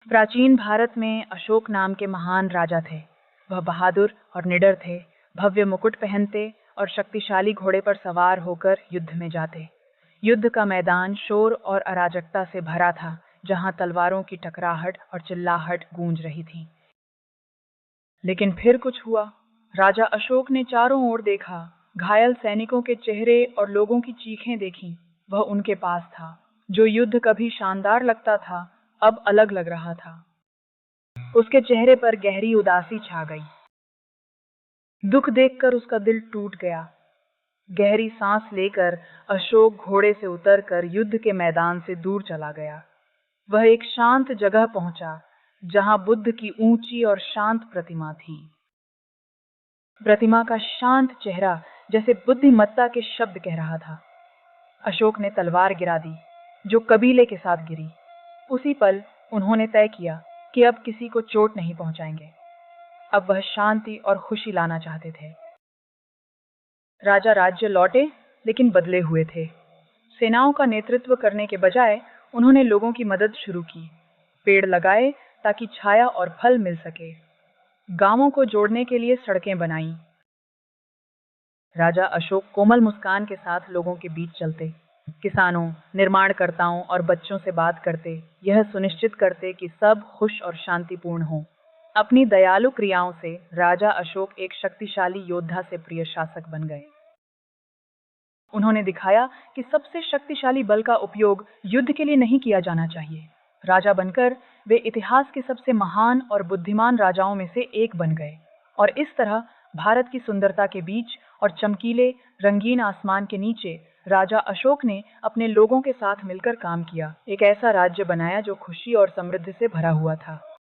प्राचीन भारत में अशोक नाम के महान राजा थे। वह बहादुर और निडर थे, भव्य मुकुट पहनते और शक्तिशाली घोड़े पर सवार होकर युद्ध में जाते। युद्ध का मैदान शोर और अराजकता से भरा था, जहां तलवारों की टकराहट और चिल्लाहट गूंज रही थी। लेकिन फिर कुछ हुआ। राजा अशोक ने चारों ओर देखा, घायल सैनिकों के चेहरे और लोगों की चीखें देखीं। वह उनके पास था। जो युद्ध कभी शानदार लगता था, अब अलग लग रहा था। उसके चेहरे पर गहरी उदासी छा गई। दुख देखकर उसका दिल टूट गया। गहरी सांस लेकर अशोक घोड़े से उतरकर युद्ध के मैदान से दूर चला गया। वह एक शांत जगह पहुंचा, जहां बुद्ध की ऊंची और शांत प्रतिमा थी। प्रतिमा का शांत चेहरा जैसे बुद्धिमत्ता के शब्द कह रहा था। अशोक ने तलवार गिरा दी, जो कबीले के साथ गिरी। उसी पल उन्होंने तय किया कि अब किसी को चोट नहीं पहुंचाएंगे। अब वह शांति और खुशी लाना चाहते थे। राजा राज्य लौटे, लेकिन बदले हुए थे। सेनाओं का नेतृत्व करने के बजाय उन्होंने लोगों की मदद शुरू की। पेड़ लगाए ताकि छाया और फल मिल सके। गांवों को जोड़ने के लिए सड़कें बनाई। राजा अशोक कोमल मुस्कान के साथ लोगों के बीच चलते, किसानों, निर्माणकर्ताओं और बच्चों से बात करते, यह सुनिश्चित करते कि सब खुश और शांतिपूर्ण हों। अपनी दयालु क्रियाओं से राजा अशोक एक शक्तिशाली योद्धा से प्रिय शासक बन गए। उन्होंने दिखाया कि सबसे शक्तिशाली बल का उपयोग युद्ध के लिए नहीं किया जाना चाहिए। राजा बनकर वे इतिहास के सबसे महान और बुद्धिमान राजाओं में से एक बन गए। और इस तरह भारत की सुंदरता के बीच और चमकीले रंगीन आसमान के नीचे राजा अशोक ने अपने लोगों के साथ मिलकर काम किया। एक ऐसा राज्य बनाया जो खुशी और समृद्धि से भरा हुआ था।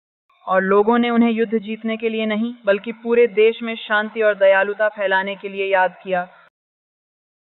और लोगों ने उन्हें युद्ध जीतने के लिए नहीं, बल्कि पूरे देश में शांति और दयालुता फैलाने के लिए याद किया।